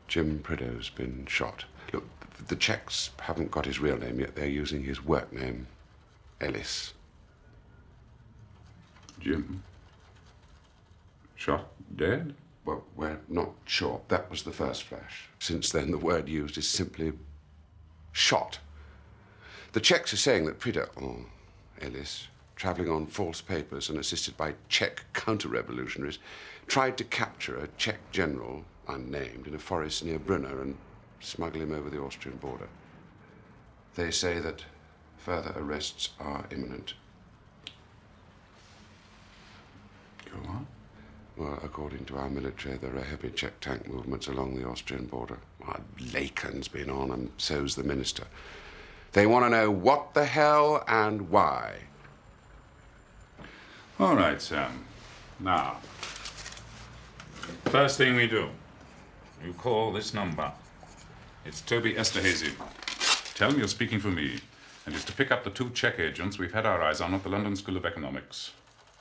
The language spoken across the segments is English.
Jim Prideaux's been shot. Look, the Czechs haven't got his real name yet. They're using his work name, Ellis. Jim? Shot? Dead? Well, we're not sure. That was the first flash. Since then, the word used is simply shot. The Czechs are saying that Prideaux, or Ellis, travelling on false papers and assisted by Czech counter-revolutionaries, tried to capture a Czech general, unnamed, in a forest near Brunner and smuggle him over the Austrian border. They say that further arrests are imminent. Go on. Well, according to our military, there are heavy Czech tank movements along the Austrian border. Well, Laken's been on, and so's the minister. They want to know what the hell and why. All right, Sam. Now, first thing we do, you call this number. It's Toby Esterhazy. Tell him you're speaking for me, and it's to pick up the 2 Czech agents we've had our eyes on at the London School of Economics,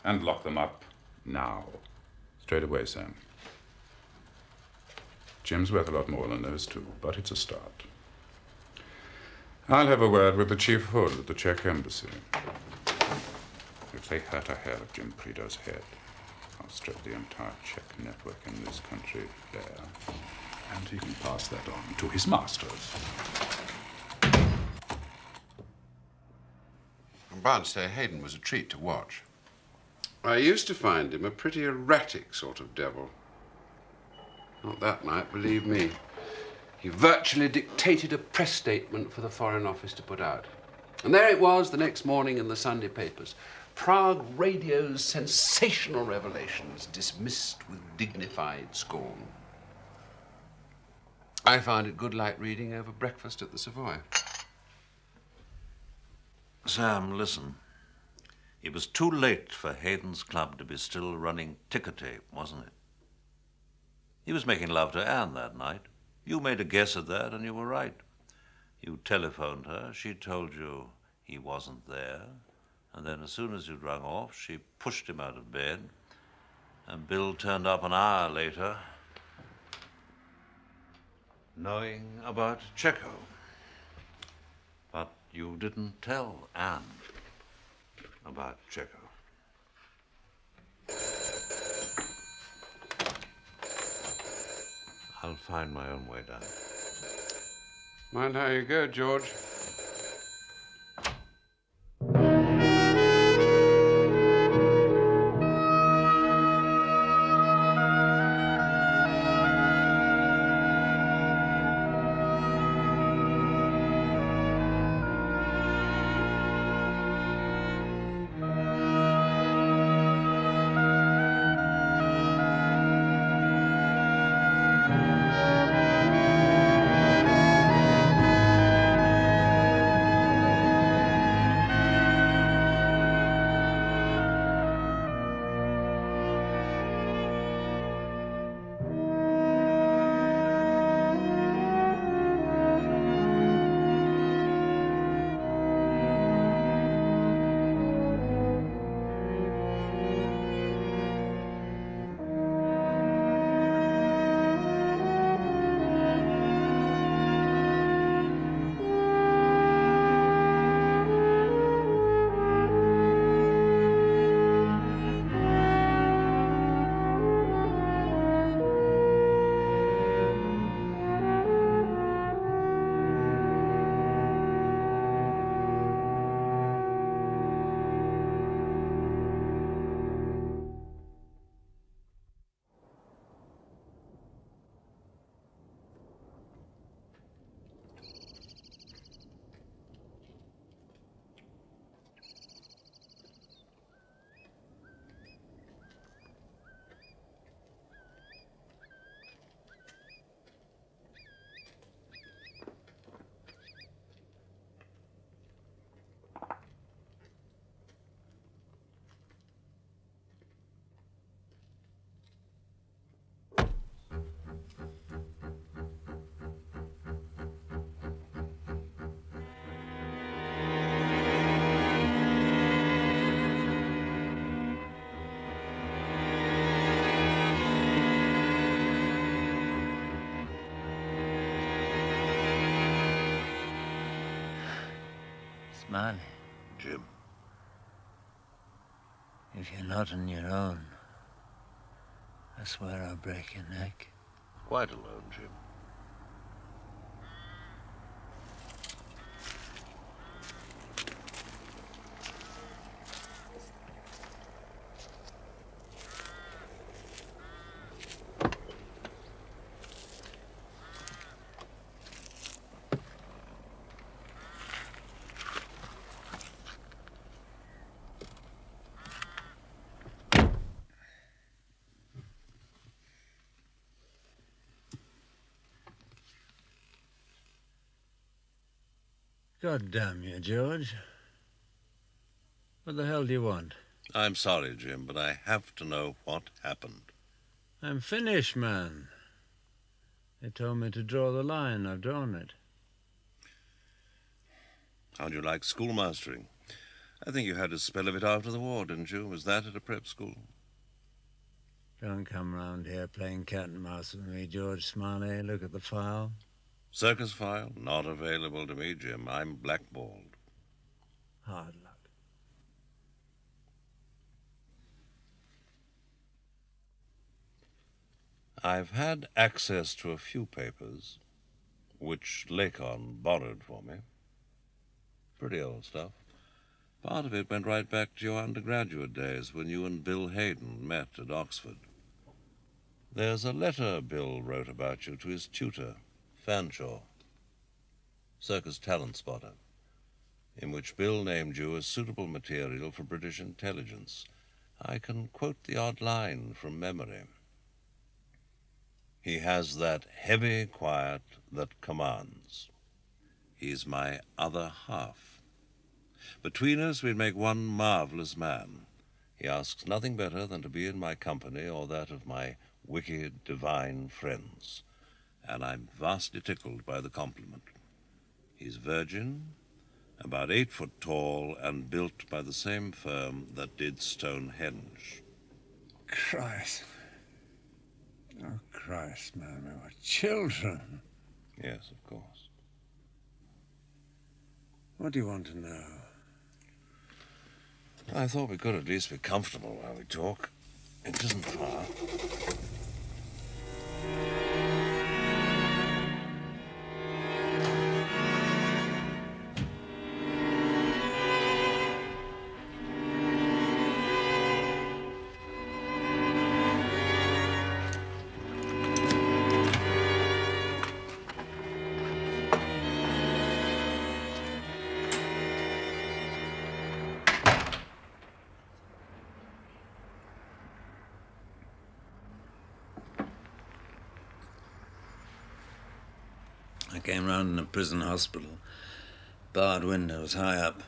and lock them up now. Straight away, Sam. Jim's worth a lot more than those 2, but it's a start. I'll have a word with the Chief Hood at the Czech Embassy. If they hurt a hair of Jim Prideaux's head, I'll strip the entire Czech network in this country bare, and he can pass that on to his masters. I'm bound to say Hayden was a treat to watch. I used to find him a pretty erratic sort of devil. Not that night, believe me. He virtually dictated a press statement for the Foreign Office to put out. And there it was the next morning in the Sunday papers. Prague radio's sensational revelations dismissed with dignified scorn. I found it good light reading over breakfast at the Savoy. Sam, listen. It was too late for Hayden's club to be still running ticker tape, wasn't it? He was making love to Anne that night. You made a guess at that, and you were right. You telephoned her. She told you he wasn't there. And then as soon as you'd rung off, she pushed him out of bed. And Bill turned up an hour later, knowing about Checo. But you didn't tell Anne about Checo. I'll find my own way down. Mind how you go, George. Smiley, Jim. if you're not on your own, I swear I'll break your neck. Quite alone, Jim. God damn you, George. What the hell do you want? I'm sorry, Jim, but I have to know what happened. I'm finished, man. They told me to draw the line. I've drawn it. How'd you like schoolmastering? I think you had a spell of it after the war, didn't you? Was that at a prep school? Don't come round here playing cat and mouse with me, George Smiley. Look at the file. Circus file? Not available to me, Jim. I'm blackballed. Hard luck. I've had access to a few papers, which Lacon borrowed for me. Pretty old stuff. Part of it went right back to your undergraduate days when you and Bill Hayden met at Oxford. There's a letter Bill wrote about you to his tutor, Fanshawe, circus talent spotter, in which Bill named you as suitable material for British intelligence. I can quote the odd line from memory. He has that heavy quiet that commands. He's my other half. Between us, we'd make one marvelous man. He asks nothing better than to be in my company or that of my wicked, divine friends, and I'm vastly tickled by the compliment. He's virgin, about 8 foot tall, and built by the same firm that did Stonehenge. Christ. Oh, Christ, man, we were children. Yes, of course. What do you want to know? I thought we could at least be comfortable while we talk. It isn't far. I came round in a prison hospital. Barred windows high up.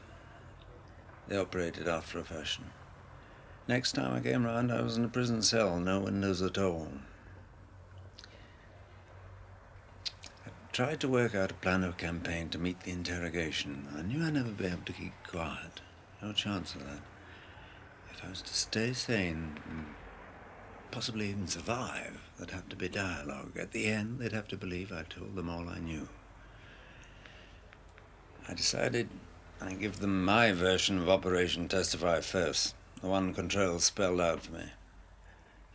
They operated after a fashion. Next time I came round, I was in a prison cell, no windows at all. I tried to work out a plan of campaign to meet the interrogation. I knew I'd never be able to keep quiet. No chance of that. If I was to stay sane, possibly even survive, there'd have to be dialogue. At the end, they'd have to believe I told them all I knew. I decided I'd give them my version of Operation Testify first, the one Control spelled out for me.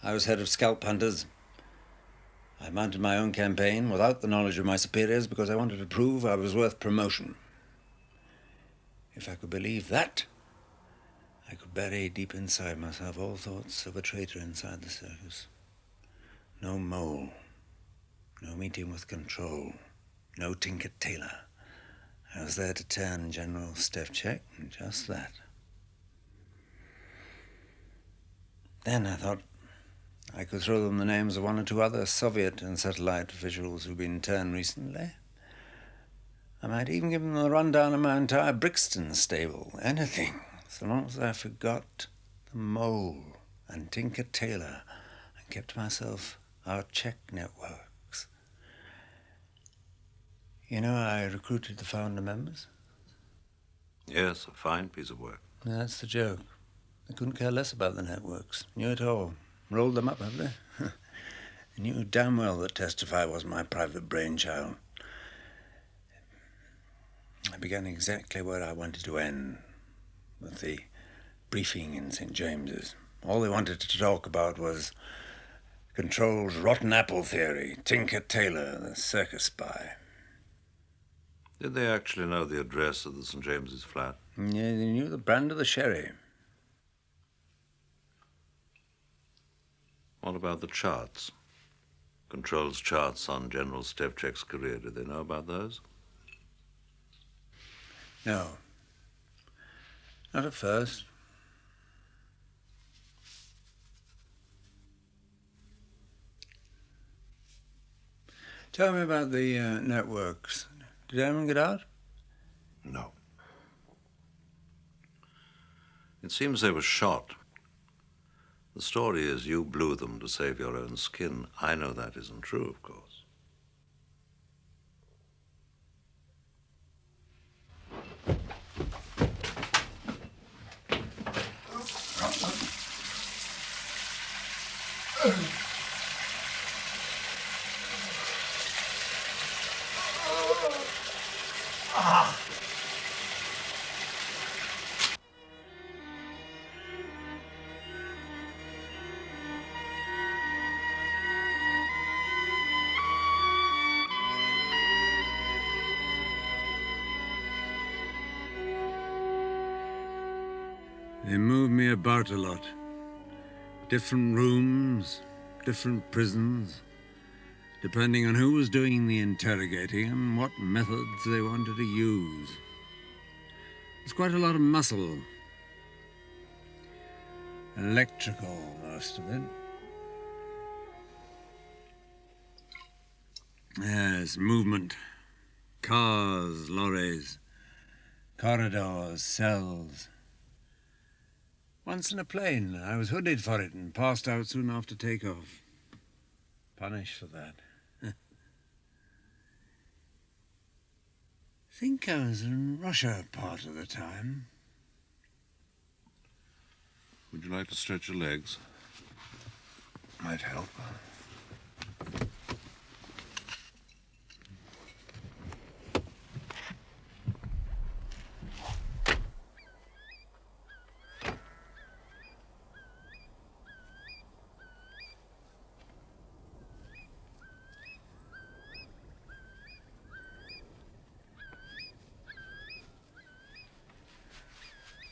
I was head of scalp hunters. I mounted my own campaign without the knowledge of my superiors because I wanted to prove I was worth promotion. If I could believe that, I could bury deep inside myself all thoughts of a traitor inside the circus. No mole, no meeting with Control, no Tinker Tailor. I was there to turn General Stevchik, and just that. Then I thought I could throw them the names of 1 or 2 other Soviet and satellite officials who've been turned recently. I might even give them the rundown of my entire Brixton stable, anything, so long as I forgot the mole and Tinker Tailor and kept myself our Czech networks. You know, I recruited the founder members. Yes, a fine piece of work. That's the joke. They couldn't care less about the networks. Knew it all. Rolled them up, have they? They knew damn well that Testify was my private brainchild. I began exactly where I wanted to end, with the briefing in St. James's. All they wanted to talk about was Control's rotten apple theory, Tinker Tailor, the circus spy. Did they actually know the address of the St. James's flat? Yeah, they knew the brand of the sherry. What about the charts? Control's charts on General Stevchek's career. Did they know about those? No. Not at first. Tell me about the networks. Did anyone get out? No. It seems they were shot. The story is you blew them to save your own skin. I know that isn't true, of course. They moved me about a lot. Different rooms, different prisons, depending on who was doing the interrogating and what methods they wanted to use. There's quite a lot of muscle. Electrical, most of it. Yes, movement. Cars, lorries, corridors, cells. Once in a plane, I was hooded for it and passed out soon after takeoff. Punished for that. I think I was in Russia part of the time. Would you like to stretch your legs? Might help.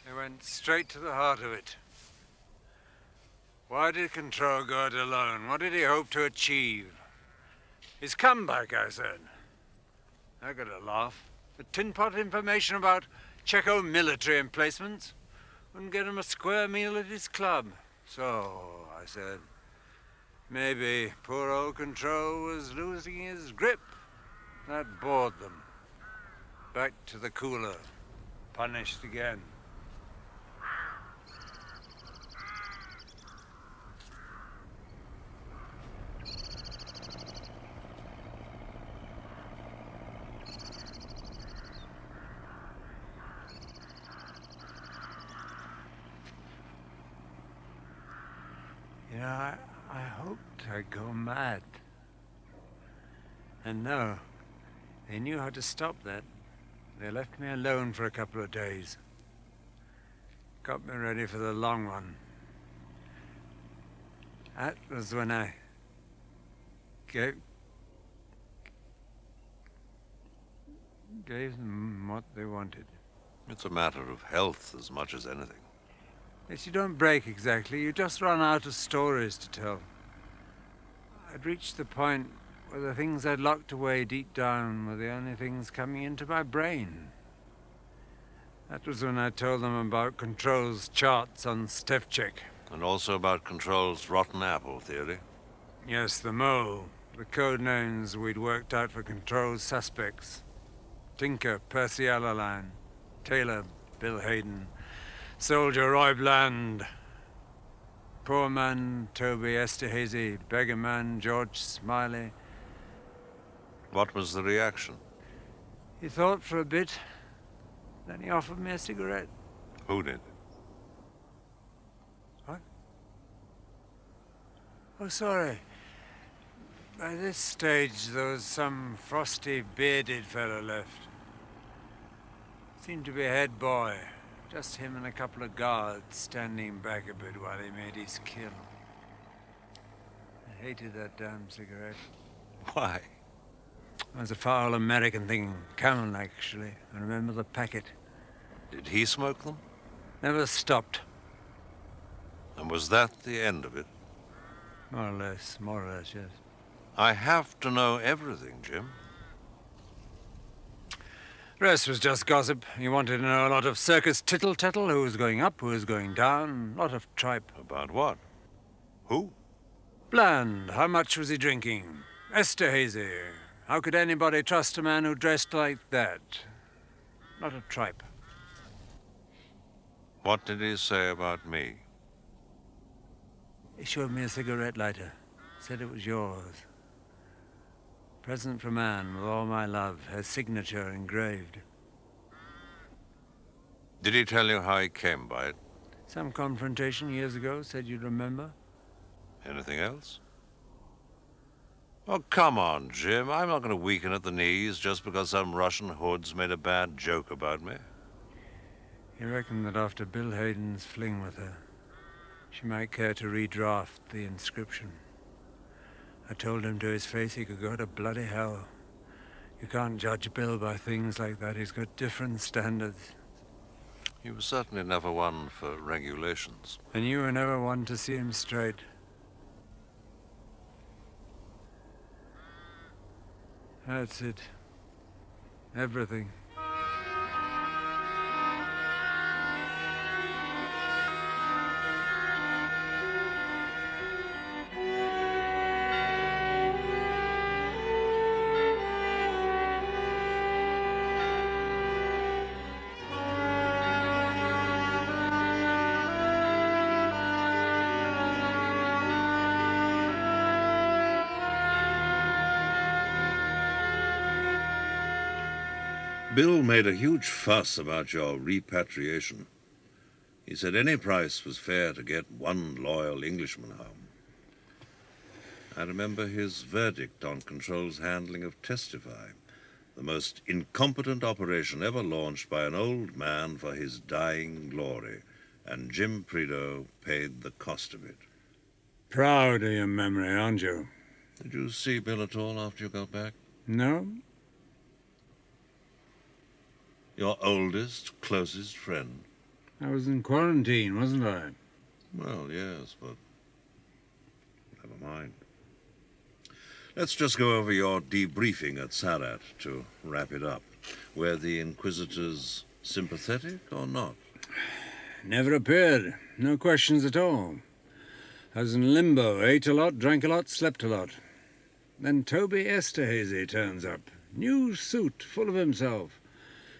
They went straight to the heart of it. Why did Control go it alone? What did he hope to achieve? His comeback, I said. I got a laugh. The tin pot information about Checo military emplacements wouldn't get him a square meal at his club. So, I said, maybe poor old Control was losing his grip. That bored them. Back to the cooler. Punished again. You know, I hoped I'd go mad. And no, they knew how to stop that. They left me alone for a couple of days. Got me ready for the long one. That was when I gave them what they wanted. It's a matter of health as much as anything. Yes, you don't break exactly. You just run out of stories to tell. I'd reached the point where the things I'd locked away deep down were the only things coming into my brain. That was when I told them about Control's charts on Stevchek. And also about Control's rotten apple theory. Yes, the mole. The code names we'd worked out for Control's suspects. Tinker, Percy Allaline. Tailor, Bill Hayden. Soldier, Roy Bland. Poor man, Toby Esterhazy. Beggar man, George Smiley. What was the reaction? He thought for a bit. Then he offered me a cigarette. Who did? What? Oh, sorry. By this stage, there was some frosty, bearded fellow left. Seemed to be a head boy. Just him and a couple of guards standing back a bit while he made his kill. I hated that damn cigarette. Why? It was a foul American thing. Camel, actually. I remember the packet. Did he smoke them? Never stopped. And was that the end of it? More or less, yes. I have to know everything, Jim. The rest was just gossip. He wanted to know a lot of circus tittle-tattle, who was going up, who was going down, a lot of tripe. About what? Who? Bland, how much was he drinking? Esterhazy, how could anybody trust a man who dressed like that? Lot of tripe. What did he say about me? He showed me a cigarette lighter. Said it was yours. Present from Anne, with all my love, her signature engraved. Did he tell you how he came by it? Some confrontation years ago, said you'd remember. Anything else? Oh, come on, Jim. I'm not going to weaken at the knees just because some Russian hoods made a bad joke about me. He reckoned that after Bill Hayden's fling with her, she might care to redraft the inscription. I told him to his face he could go to bloody hell. You can't judge Bill by things like that. He's got different standards. He was certainly never one for regulations. And you were never one to see him straight. That's it. Everything. Bill made a huge fuss about your repatriation. He said any price was fair to get one loyal Englishman home. I remember his verdict on Control's handling of Testify, the most incompetent operation ever launched by an old man for his dying glory, and Jim Prideaux paid the cost of it. Proud of your memory, aren't you? Did you see Bill at all after you got back? No? Your oldest, closest friend? I was in quarantine, wasn't I? Well, yes, but never mind. Let's just go over your debriefing at Sarat to wrap it up. Were the Inquisitors sympathetic or not? Never appeared. No questions at all. I was in limbo, ate a lot, drank a lot, slept a lot. Then Toby Esterhazy turns up. New suit, full of himself.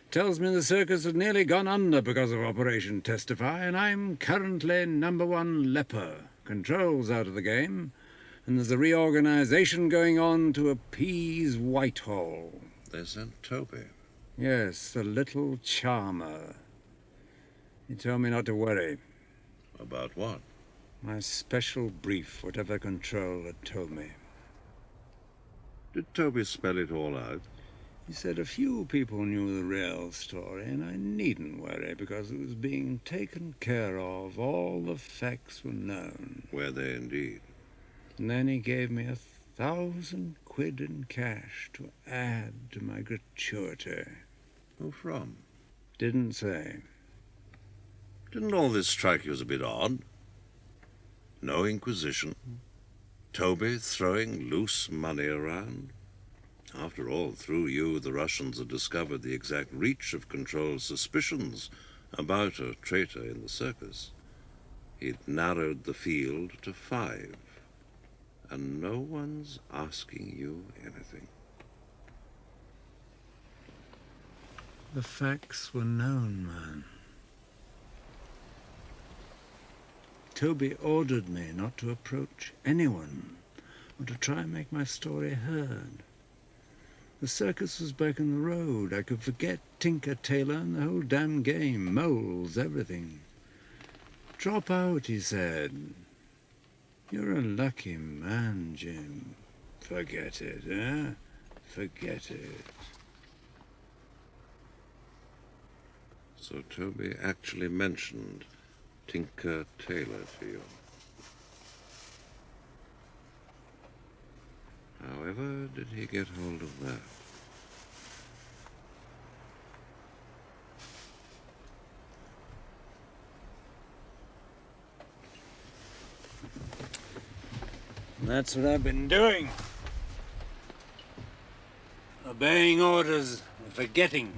Tells me the circus had nearly gone under because of Operation Testify, and I'm currently #1 leper. Control's out of the game, and there's a reorganization going on to appease Whitehall. They sent Toby. Yes, the little charmer. He told me not to worry. About what? My special brief, whatever Control had told me. Did Toby spell it all out? He said a few people knew the real story, and I needn't worry because it was being taken care of. All the facts were known. Were they indeed? And then he gave me 1,000 quid in cash to add to my gratuity. Who from? Didn't say. Didn't all this strike you as a bit odd? No Inquisition. Toby throwing loose money around. After all, through you, the Russians had discovered the exact reach of Control's suspicions about a traitor in the circus. He'd narrowed the field to 5, and no one's asking you anything. The facts were known, man. Toby ordered me not to approach anyone or to try and make my story heard. The circus was back on the road. I could forget Tinker Tailor and the whole damn game. Moles, everything. Drop out, he said. You're a lucky man, Jim. Forget it, eh? Forget it. So Toby actually mentioned Tinker Tailor to you. However did he get hold of that? That's what I've been doing. Obeying orders and forgetting.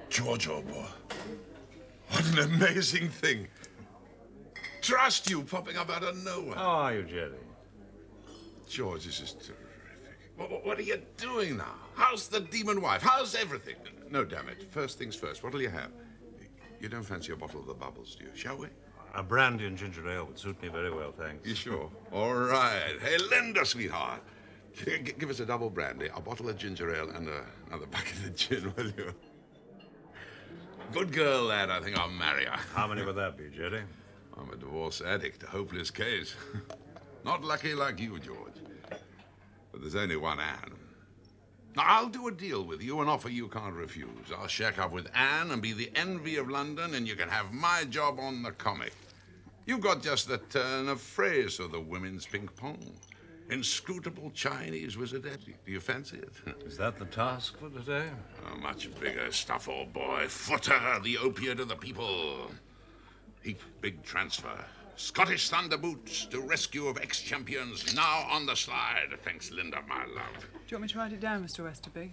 George, oh boy. What an amazing thing. Trust you popping up out of nowhere. How are you, Jerry? George, this is terrific. What are you doing now? How's the demon wife? How's everything? No, damn it. First things first. What'll you have? You don't fancy a bottle of the bubbles, do you? Shall we? A brandy and ginger ale would suit me very well, thanks. You sure? All right. Hey, Linda, sweetheart. Give us a double brandy, a bottle of ginger ale, and another bucket of gin, will you? Good girl, lad. I think I'll marry her. How many would that be, Jerry? I'm a divorce addict, a hopeless case. Not lucky like you, George. But there's only one Anne. Now, I'll do a deal with you, an offer you can't refuse. I'll shack up with Anne and be the envy of London, and you can have my job on the comic. You've got just the turn of phrase for the women's ping pong. Inscrutable Chinese wizardette. Do you fancy it? Is that the task for today? Oh, much bigger stuff, old boy. Footer, the opiate of the people. Heap big transfer. Scottish Thunder Boots to rescue of ex-champions now on the slide. Thanks, Linda, my love. Do you want me to write it down, Mr. Westerby?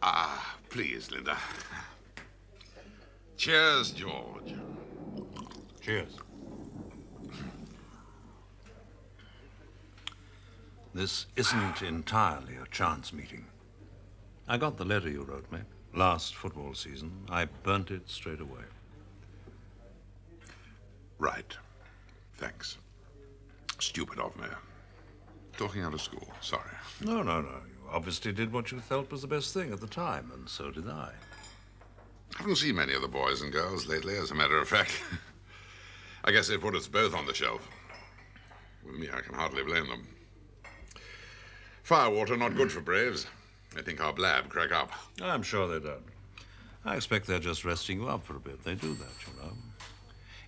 Ah, please, Linda. Cheers, George. Cheers. This isn't entirely a chance meeting. I got the letter you wrote me last football season. I burnt it straight away. Right. Thanks. Stupid of me. Talking out of school. Sorry. No. You obviously did what you felt was the best thing at the time, and so did I. Haven't seen many of the boys and girls lately, as a matter of fact. I guess they put us both on the shelf. With me, I can hardly blame them. Firewater not good for braves. They think our blab crack up. I'm sure they don't. I expect they're just resting you up for a bit. They do that, you know.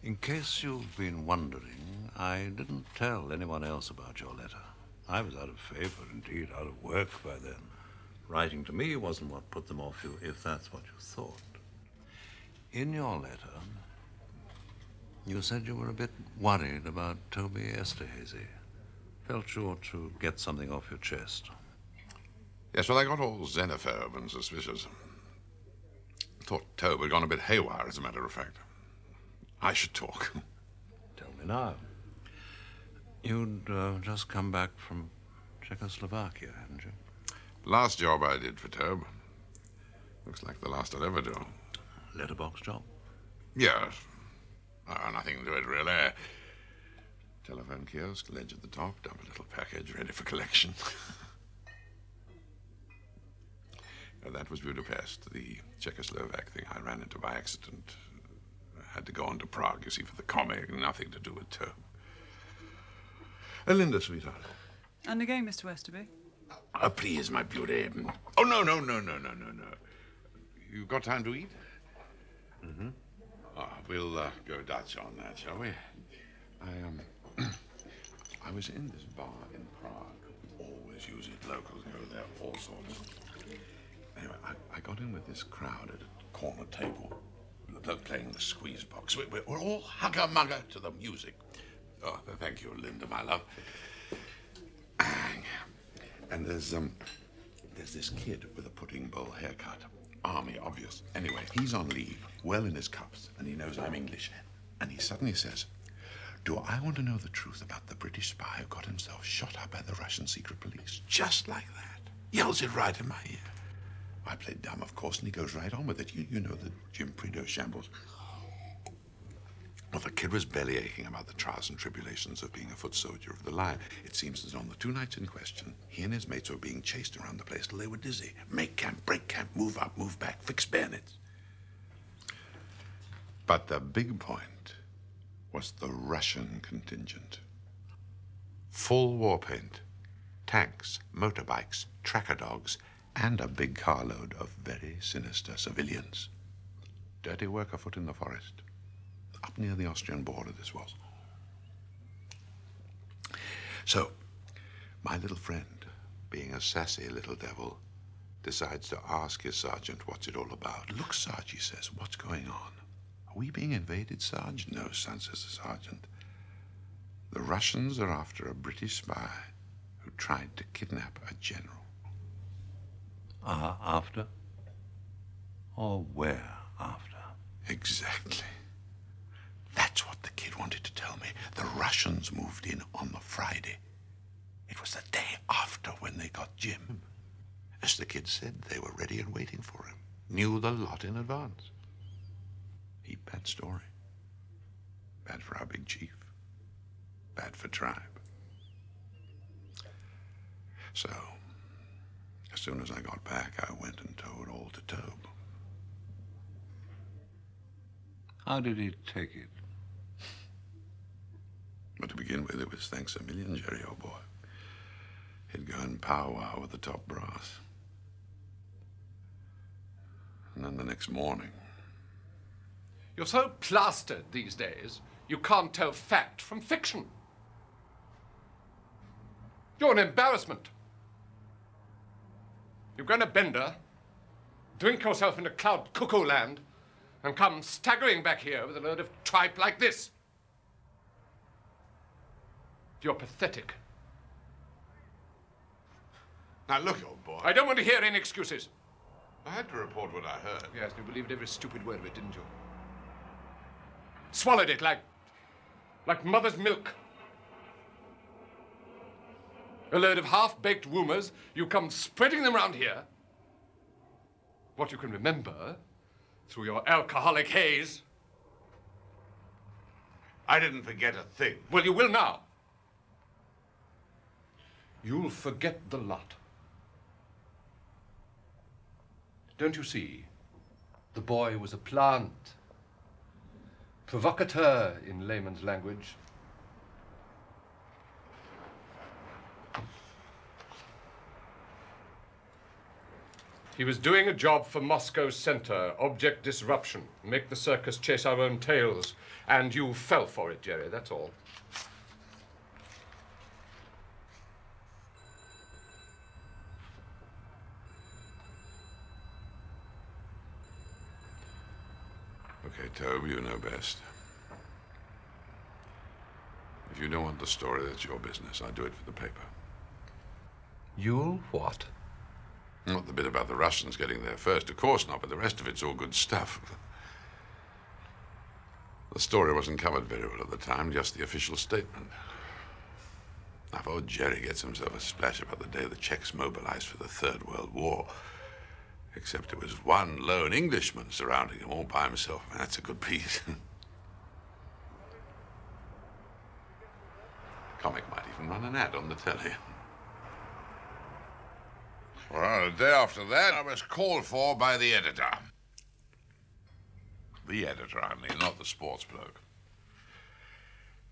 In case you've been wondering, I didn't tell anyone else about your letter. I was out of favor, indeed, out of work by then. Writing to me wasn't what put them off you, if that's what you thought. In your letter, you said you were a bit worried about Toby Esterhazy. Felt you ought to get something off your chest. Yes, well, I got all xenophobe and suspicious. Thought Tobe had gone a bit haywire, as a matter of fact. I should talk. Tell me now. You'd just come back from Czechoslovakia, hadn't you? Last job I did for Tobe. Looks like the last I'll ever do. Letterbox job? Yes. Nothing to it, really. Telephone kiosk, ledge at the top, dump a little package ready for collection. That was Budapest, the Czechoslovak thing I ran into by accident. I had to go on to Prague, you see, for the comic, nothing to do with Tobe. Linda, sweetheart. And again, Mr. Westerby. Oh, please, my beauty. Oh, no. You got time to eat? Mm-hmm. Oh, we'll go Dutch on that, shall we? I was in this bar in Prague. We always use it. Locals go there, all sorts. Anyway, I got in with this crowd at a corner table. They're playing the squeeze box. We're all hugger-mugger to the music. Oh, thank you, Linda, my love. And there's this kid with a pudding bowl haircut. Army, obvious. Anyway, he's on leave, well in his cups, and he knows I'm English. And he suddenly says, "Do I want to know the truth about the British spy who got himself shot up by the Russian secret police?" Just like that. Yells it right in my ear. I played dumb, of course, and he goes right on with it. You know the Jim Prideaux shambles. Well, the kid was belly aching about the trials and tribulations of being a foot soldier of the line. It seems that on the 2 nights in question, he and his mates were being chased around the place till they were dizzy. Make camp, break camp, move up, move back, fix bayonets. But the big point was the Russian contingent. Full war paint, tanks, motorbikes, tracker dogs, and a big carload of very sinister civilians. Dirty work afoot in the forest. Up near the Austrian border, this was. So, my little friend, being a sassy little devil, decides to ask his sergeant what's it all about. "Look, Sarge," he says, "what's going on? Are we being invaded, Sarge?" "No, son," says the sergeant. "The Russians are after a British spy who tried to kidnap a general." After? Or where after? Exactly. That's what the kid wanted to tell me. The Russians moved in on the Friday. It was the day after when they got Jim. As the kid said, they were ready and waiting for him. Knew the lot in advance. Heap bad story. Bad for our big chief. Bad for tribe. So, as soon as I got back, I went and told all to Tobe. How did he take it? But to begin with, it was thanks a million, Jerry, old boy. He'd go and powwow with the top brass. And then the next morning... You're so plastered these days, you can't tell fact from fiction. You're an embarrassment. You've grown a bender, drink yourself into cloud cuckoo land, and come staggering back here with a load of tripe like this. You're pathetic. Now look, old boy. I don't want to hear any excuses. I had to report what I heard. Yes, you believed every stupid word of it, didn't you? Swallowed it like mother's milk. A load of half-baked rumors, you come spreading them around here. What you can remember through your alcoholic haze. I didn't forget a thing. Well, you will now. You'll forget the lot. Don't you see? The boy was a plant. Provocateur, in layman's language. He was doing a job for Moscow Center, object disruption, make the circus chase our own tails. And you fell for it, Jerry, that's all. Okay, Tobe, you know best. If you don't want the story, that's your business. I do it for the paper. You'll what? Not the bit about the Russians getting there first, of course not, but the rest of it's all good stuff. The story wasn't covered very well at the time, just the official statement. Now, if old Jerry gets himself a splash about the day the Czechs mobilized for the Third World War, except it was one lone Englishman surrounding him all by himself, I mean, that's a good piece. Comic might even run an ad on the telly. Well, the day after that, I was called for by the editor. The editor, I mean, not the sports bloke.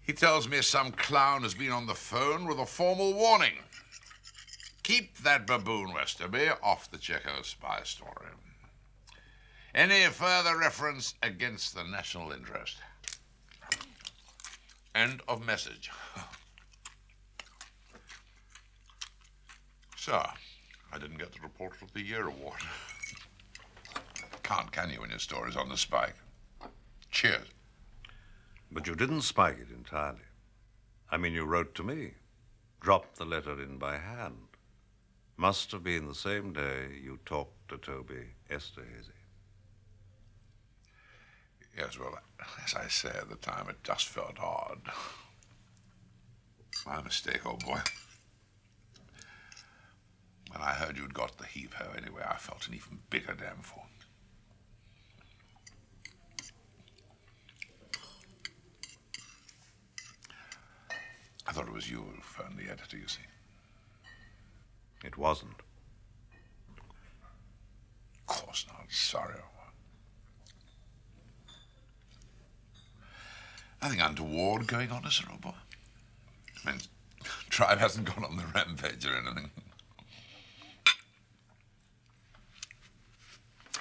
He tells me some clown has been on the phone with a formal warning. Keep that baboon, Westerby, off the Checo spy story. Any further reference against the national interest. End of message. So, I didn't get the Reporter of the Year award. Can't, can you, when your story's on the spike? Cheers. But you didn't spike it entirely. I mean, you wrote to me. Dropped the letter in by hand. Must have been the same day you talked to Toby Esterhazy. Yes, well, as I say at the time, it just felt odd. My mistake, old boy. When I heard you'd got the heave-ho anyway, I felt an even bigger damn fool. I thought it was you who phoned the editor, you see. It wasn't. Of course not. Sorry. Nothing untoward going on, is there, old boy? I mean, Tribe hasn't gone on the rampage or anything.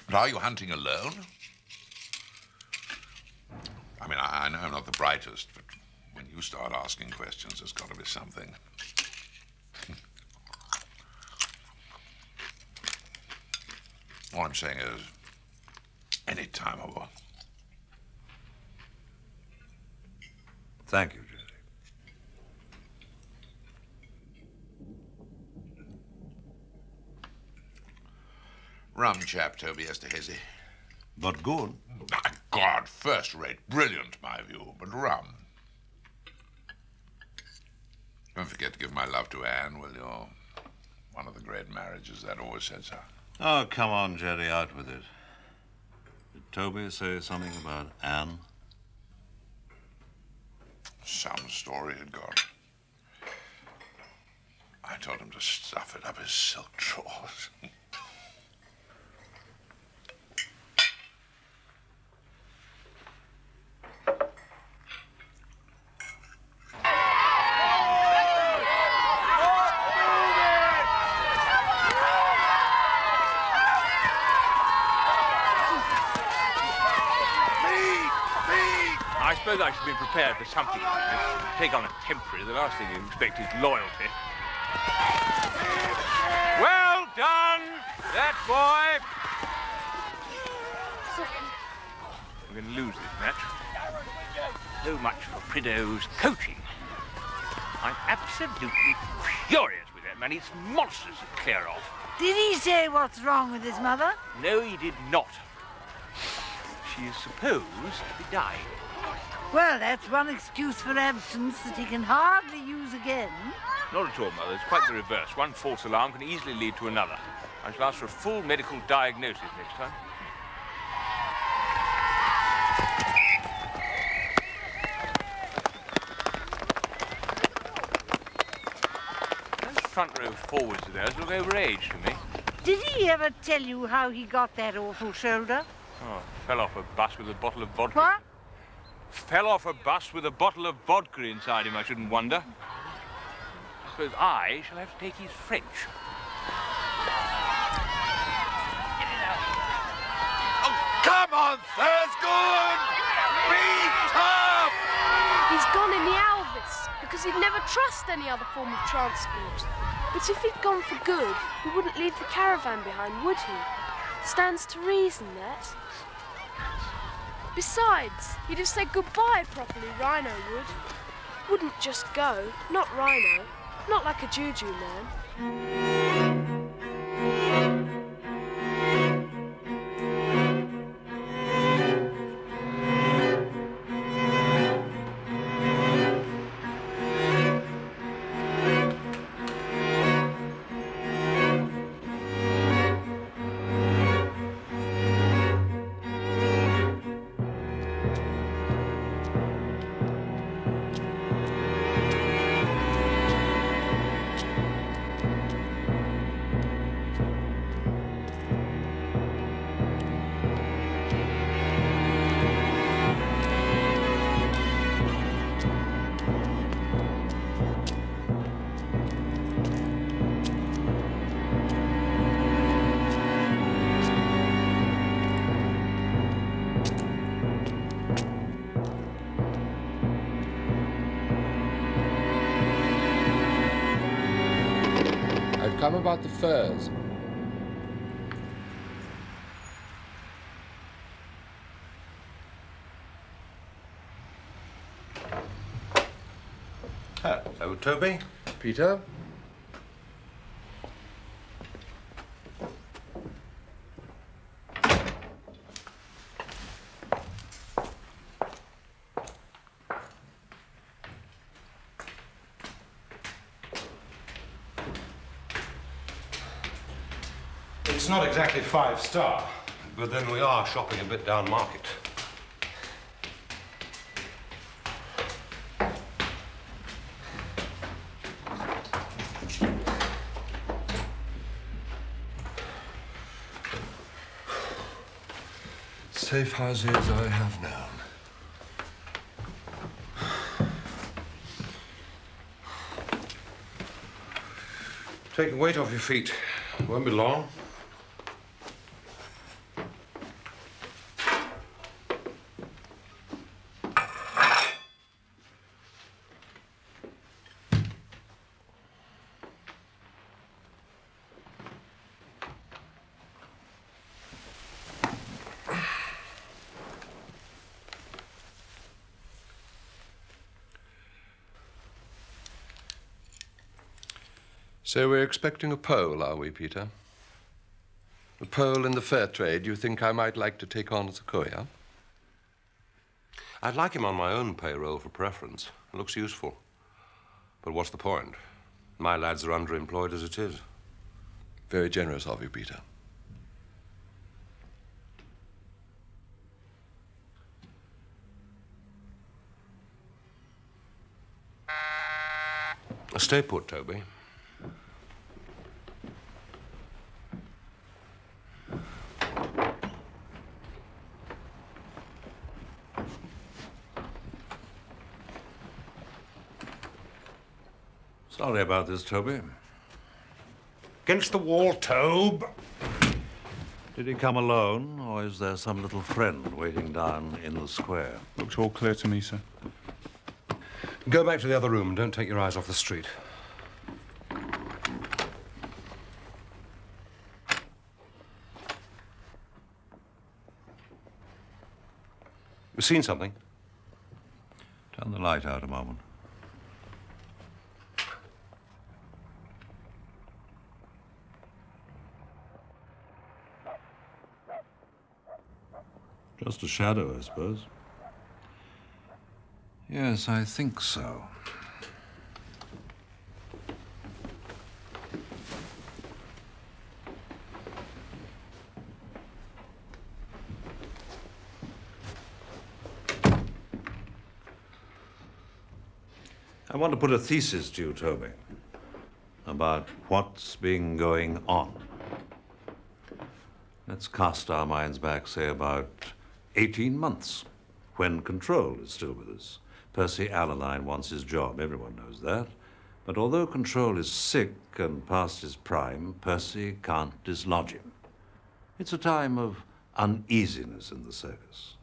But are you hunting alone? I mean, I know I'm not the brightest, but when you start asking questions, there's got to be something. All I'm saying is, any time, old boy. Thank you, Jesse. Rum chap, Toby Esterhazy. But good. My God, first rate, brilliant, my view, but rum. Don't forget to give my love to Anne, will you? One of the great marriages that always said so. Oh, come on, Jerry, out with it. Did Toby say something about Anne? Some story had got. I told him to stuff it up his silk drawers. I suppose I should be prepared for something like this. Take on a temporary, the last thing you expect is loyalty. Well done, that boy. We're going to lose this match. So much for Prideaux's coaching. I'm absolutely furious with that man. It's monstrous to clear off. Did he say what's wrong with his mother? No, he did not. She is supposed to be dying. Well, that's one excuse for absence that he can hardly use again. Not at all, Mother. It's quite the reverse. One false alarm can easily lead to another. I shall ask for a full medical diagnosis next time. Those front row forwards of theirs look overaged to me. Did he ever tell you how he got that awful shoulder? Oh, fell off a bus with a bottle of vodka. What? Fell off a bus with a bottle of vodka inside him, I shouldn't wonder. I suppose I shall have to take his French. Oh, come on, Thursgood! Be tough! He's gone in the Alvis because he'd never trust any other form of transport. But if he'd gone for good, he wouldn't leave the caravan behind, would he? Stands to reason that. Besides, he'd have said goodbye properly, Rhino would. Wouldn't just go, not Rhino, not like a juju man. come about the furs. Hello, Toby. Peter? It's not exactly 5-star, but then we are shopping a bit down market. Safe houses I have known. Take the weight off your feet. Won't be long. So we're expecting a Pole, are we, Peter? A Pole in the fur trade you think I might like to take on as a courier? I'd like him on my own payroll for preference. It looks useful. But what's the point? My lads are underemployed as it is. Very generous of you, Peter. Stay put, Toby. Sorry about this, Toby. Against the wall, Tobe. Did he come alone, or is there some little friend waiting down in the square? Looks all clear to me, sir. Go back to the other room and don't take your eyes off the street. You seen something? Turn the light out a moment. Just a shadow, I suppose. Yes, I think so. I want to put a thesis to you, Toby, about what's been going on. Let's cast our minds back, say, about 18 months, when Control is still with us. Percy Allaline wants his job, everyone knows that. But although Control is sick and past his prime, Percy can't dislodge him. It's a time of uneasiness in the circus.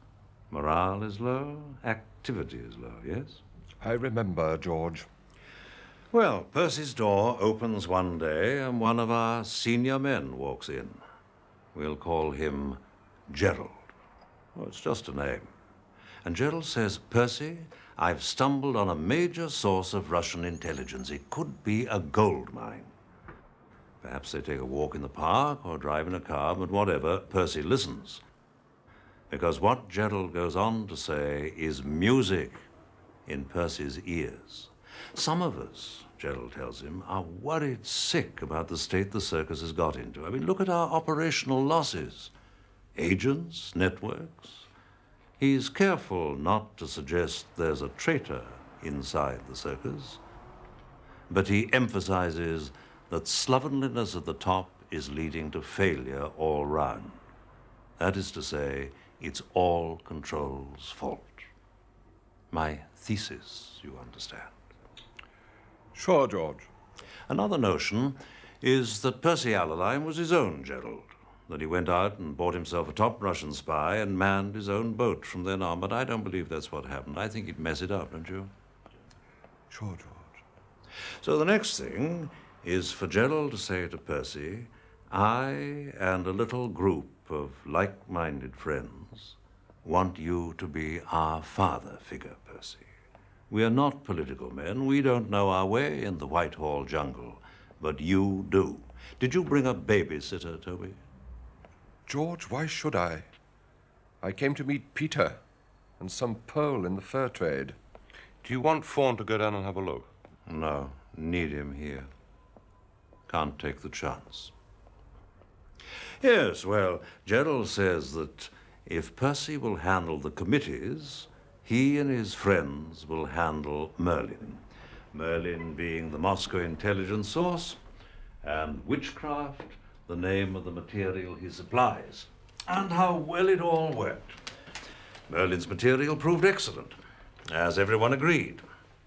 Morale is low, activity is low, yes? I remember, George. Well, Percy's door opens one day and one of our senior men walks in. We'll call him Gerald. Oh, it's just a name. And Gerald says, Percy, I've stumbled on a major source of Russian intelligence. It could be a gold mine. Perhaps they take a walk in the park or drive in a car, but whatever, Percy listens. Because what Gerald goes on to say is music in Percy's ears. Some of us, Gerald tells him, are worried sick about the state the circus has got into. I mean, look at our operational losses. Agents, networks. He's careful not to suggest there's a traitor inside the circus, but he emphasizes that slovenliness at the top is leading to failure all round. That is to say, it's all Control's fault. My thesis, you understand. Sure, George. Another notion is that Percy Allaline was his own Gerald, that he went out and bought himself a top Russian spy and manned his own boat from then on, but I don't believe that's what happened. I think he'd mess it up, don't you? Sure, George. So the next thing is for Gerald to say to Percy, I and a little group of like-minded friends want you to be our father figure, Percy. We are not political men. We don't know our way in the Whitehall jungle, but you do. Did you bring a babysitter, Toby? George, why should I? I came to meet Peter and some Pole in the fur trade. Do you want Fawn to go down and have a look? No, need him here. Can't take the chance. Yes, well, Gerald says that if Percy will handle the committees, he and his friends will handle Merlin. Merlin being the Moscow intelligence source, and witchcraft the name of the material he supplies. And how well it all worked. Merlin's material proved excellent, as everyone agreed,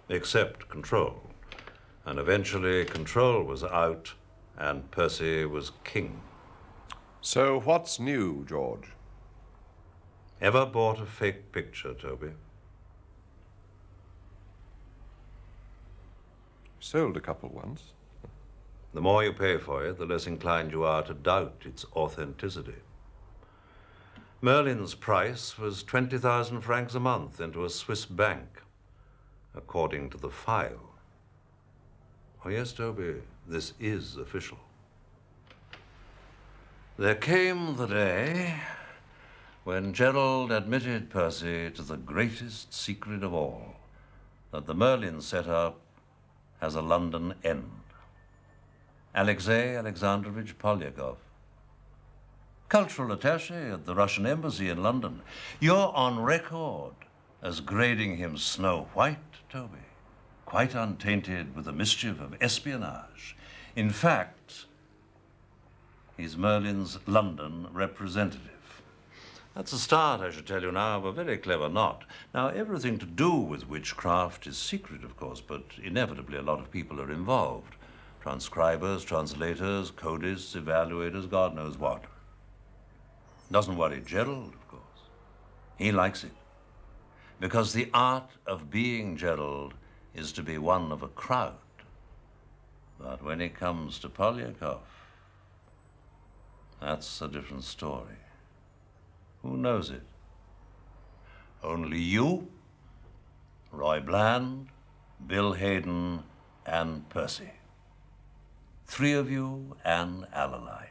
except Control. And eventually Control was out, and Percy was king. So what's new, George? Ever bought a fake picture, Toby? Sold a couple once. The more you pay for it, the less inclined you are to doubt its authenticity. Merlin's price was 20,000 francs a month into a Swiss bank, according to the file. Oh, yes, Toby, this is official. There came the day when Gerald admitted Percy to the greatest secret of all, that the Merlin setup has a London end. Alexei Alexandrovich Polyakov, cultural attaché at the Russian embassy in London. You're on record as grading him Snow White, Toby, quite untainted with the mischief of espionage. In fact, he's Merlin's London representative. That's a start, I should tell you now, of a very clever knot. Now, everything to do with witchcraft is secret, of course, but inevitably a lot of people are involved. Transcribers, translators, codists, evaluators, God knows what. Doesn't worry Gerald, of course. He likes it. Because the art of being Gerald is to be one of a crowd. But when it comes to Polyakov, that's a different story. Who knows it? Only you, Roy Bland, Bill Hayden, and Percy. 3 of you and Alaline.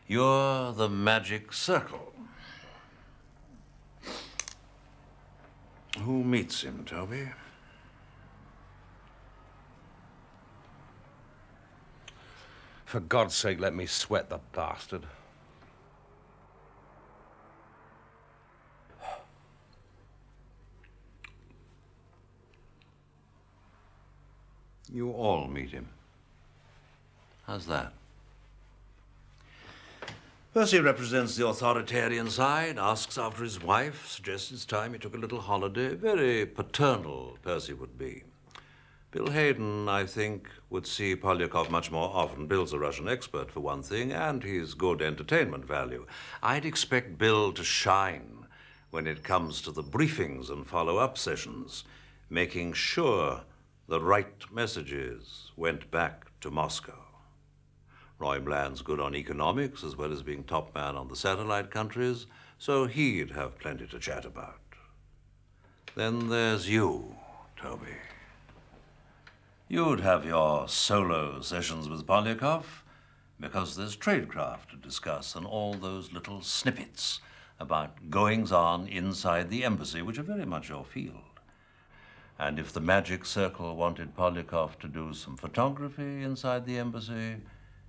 You're the magic circle. Who meets him, Toby? For God's sake, let me sweat the bastard. You all meet him. How's that? Percy represents the authoritarian side, asks after his wife, suggests it's time he took a little holiday. Very paternal, Percy would be. Bill Hayden, I think, would see Polyakov much more often. Bill's a Russian expert, for one thing, and he's good entertainment value. I'd expect Bill to shine when it comes to the briefings and follow-up sessions, making sure the right messages went back to Moscow. Roy Bland's good on economics as well as being top man on the satellite countries, so he'd have plenty to chat about. Then there's you, Toby. You'd have your solo sessions with Polyakov because there's tradecraft to discuss and all those little snippets about goings-on inside the embassy, which are very much your field. And if the Magic Circle wanted Polyakov to do some photography inside the embassy,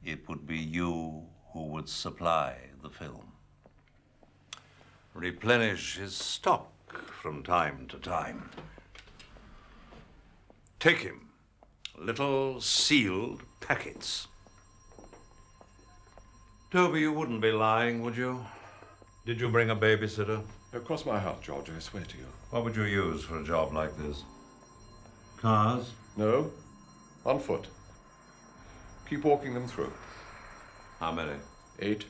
it would be you who would supply the film. Replenish his stock from time to time. Take him little sealed packets. Toby, you wouldn't be lying, would you? Did you bring a babysitter? Cross my heart, George, I swear to you. What would you use for a job like this? Cars? No, on foot. Keep walking them through. How many? 8.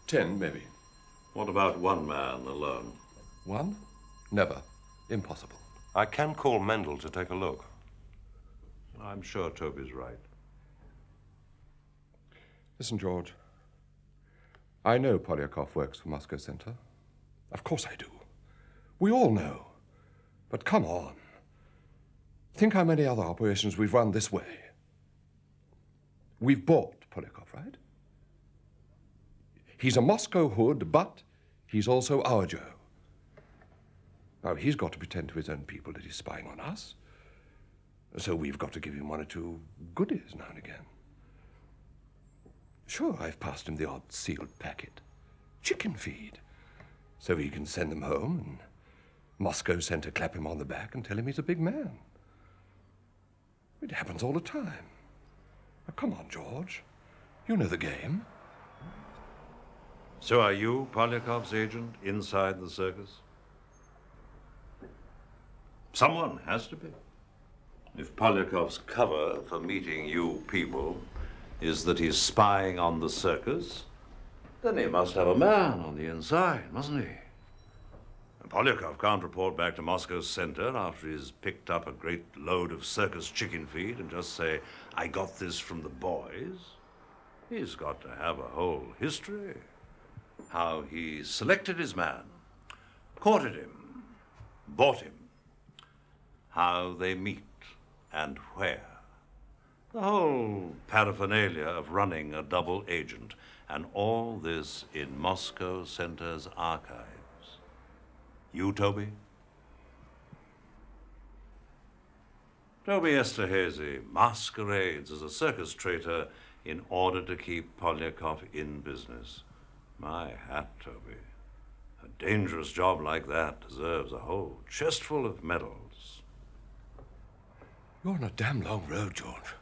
10, maybe. What about one man alone? 1? Never. Impossible. I can call Mendel to take a look. I'm sure Toby's right. Listen, George. I know Polyakov works for Moscow Center. Of course I do. We all know. But come on. Think how many other operations we've run this way. We've bought Polyakov, right? He's a Moscow hood, but he's also our Joe. Now, he's got to pretend to his own people that he's spying on us. So we've got to give him one or two goodies now and again. Sure, I've passed him the odd sealed packet. Chicken feed. So he can send them home and Moscow Center clap him on the back and tell him he's a big man. It happens all the time. Now, come on, George. You know the game. So are you Polyakov's agent inside the circus? Someone has to be. If Polyakov's cover for meeting you people is that he's spying on the circus, then he must have a man on the inside, mustn't he? And Polyakov can't report back to Moscow Center after he's picked up a great load of circus chicken feed and just say, I got this from the boys. He's got to have a whole history. How he selected his man, courted him, bought him, how they meet and where. The whole paraphernalia of running a double agent, and all this in Moscow Center's archives. You, Toby? Toby Esterhazy masquerades as a circus traitor in order to keep Polyakov in business. My hat, Toby. A dangerous job like that deserves a whole chestful of medals. You're on a damn long road, George.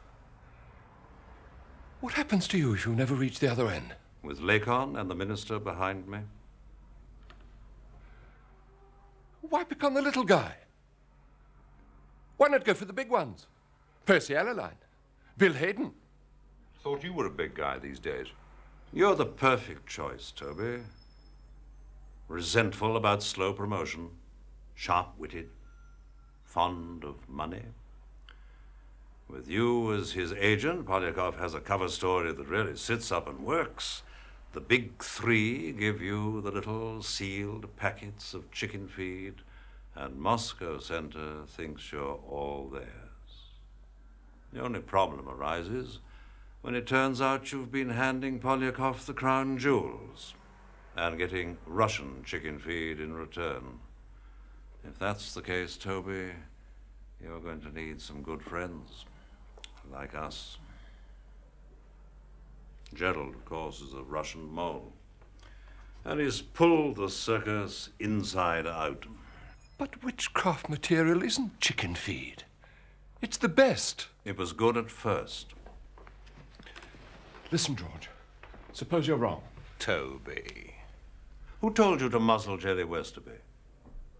What happens to you if you never reach the other end? With Lakon and the minister behind me? Why become the little guy? Why not go for the big ones? Percy Allerline, Bill Hayden. Thought you were a big guy these days. You're the perfect choice, Toby. Resentful about slow promotion, sharp-witted, fond of money. With you as his agent, Polyakov has a cover story that really sits up and works. The big three give you the little sealed packets of chicken feed, and Moscow Center thinks you're all theirs. The only problem arises when it turns out you've been handing Polyakov the crown jewels and getting Russian chicken feed in return. If that's the case, Toby, you're going to need some good friends, like us. Gerald, of course, is a Russian mole, and he's pulled the circus inside out. But witchcraft material isn't chicken feed. It's the best. It was good at first. Listen, George. Suppose you're wrong. Toby. Who told you to muzzle Jerry Westerby?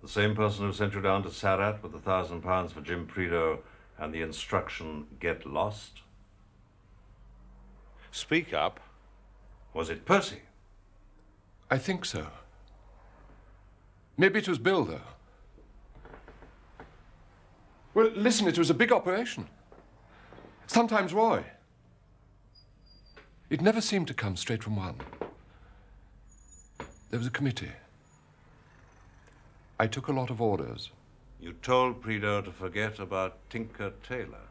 The same person who sent you down to Sarat with £1,000 for Jim Prideaux and the instruction, get lost? Speak up. Was it Percy? I think so. Maybe it was Bill, though. Well, listen, it was a big operation. Sometimes Roy. It never seemed to come straight from one. There was a committee. I took a lot of orders. You told Prideaux to forget about Tinker Tailor.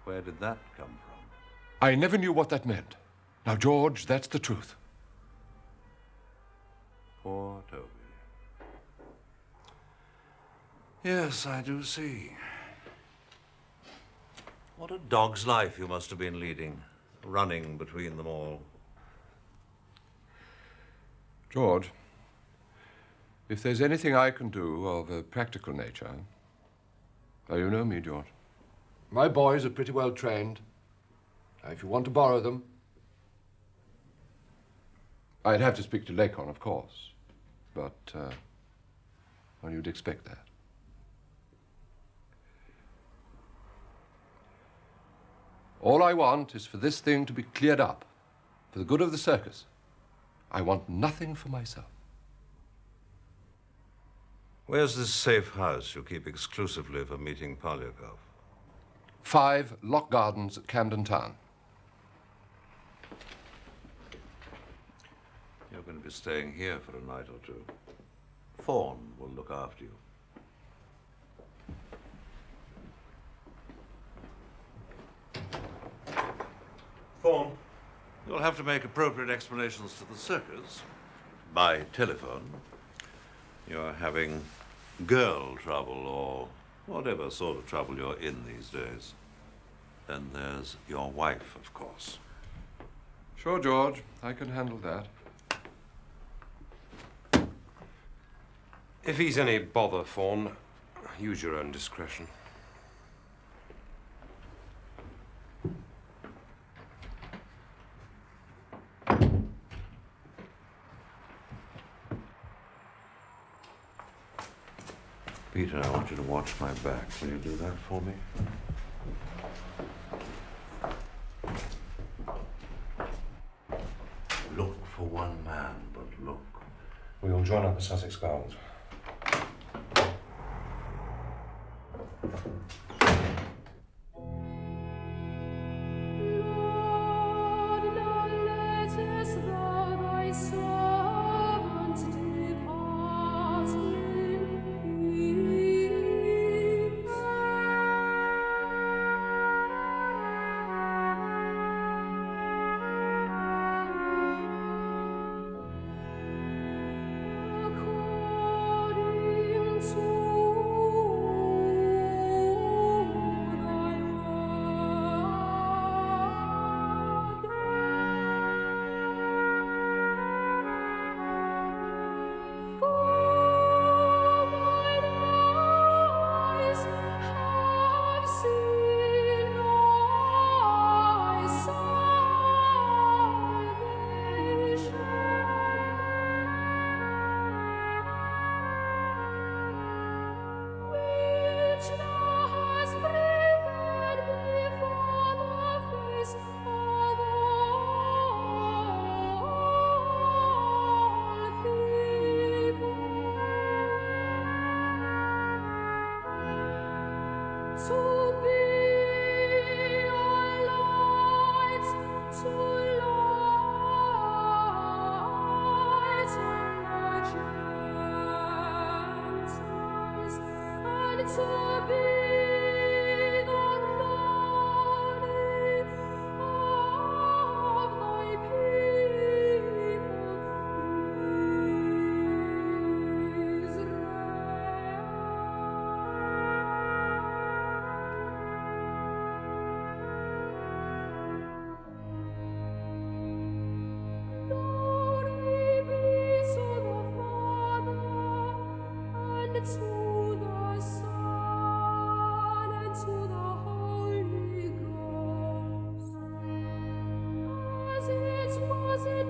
Where did that come from? I never knew what that meant. Now, George, that's the truth. Poor Toby. Yes, I do see. What a dog's life you must have been leading, running between them all. George, if there's anything I can do of a practical nature, well, you know me, George. My boys are pretty well trained. Now, if you want to borrow them, I'd have to speak to Lakon, of course. But, well, you'd expect that. All I want is for this thing to be cleared up, for the good of the circus. I want nothing for myself. Where's this safe house you keep exclusively for meeting Polyakov? 5 Lock Gardens at Camden Town. You're going to be staying here for a night or two. Fawn will look after you. Fawn. You'll have to make appropriate explanations to the circus by telephone. You're having girl trouble or whatever sort of trouble you're in these days. Then there's your wife, of course. Sure, George. I can handle that. If he's any bother, Fawn, use your own discretion. Peter, I want you to watch my back. Will you do that for me? Look for one man, but look. We will join up the Sussex Guards. Was it